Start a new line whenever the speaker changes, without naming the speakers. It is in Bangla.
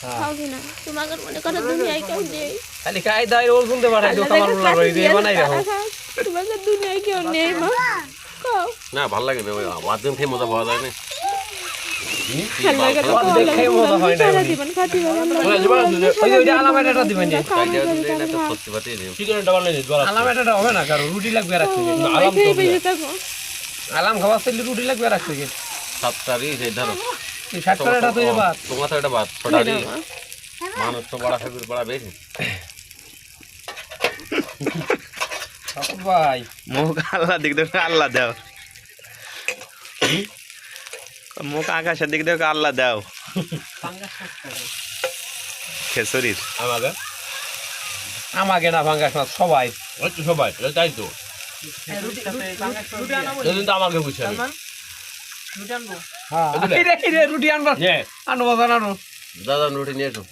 খাও কিনা তোমাকে মনে করো দুনিয়ায় কেউ নেই
খালি কায়দা ওর শুনতে পাঠাইছো কামার উল্লা করে দিয়ে বানাই রাখো
তোমাকে দুনিয়ায় কেউ নেই মা খাও
না ভালো লাগে ভাত দিন খেয়ে মজা পাওয়া যায় না
খালকে তো
দেখে মজা হয় না
সারা জীবন খাতি
ওই যে আলামাটাটা দিবেন যে
চিকেনটা বানাই দিই
আলামাটাটা হবে না কারণ রুটি লাগবে রাখতে
আরাম তো
আলাম খাবার চাইলে রুটি লাগবে রাখতে গেলে
7 তারিখ এই ধরো
এই 60 টাকাটা তো এবার
তোমার তো এটা ভাত ছটারি মানুষ তো বড় খাবির বড় বেশি
ভাই
মুখ আল্লাহ দিক দেখো আল্লাহ দাও মুখ আকাশের দিক দেখো আল্লাহ দাও খেসরির
আমাকে না ভাঙ্গাস মাছ সবাই
ওই তো সবাই তাই তো সেদিন তো আমাকে বুঝছে
হ্যাঁ রুটি আনবা আনো বাজার আনো
দাদা রুটি নিয়ে এসো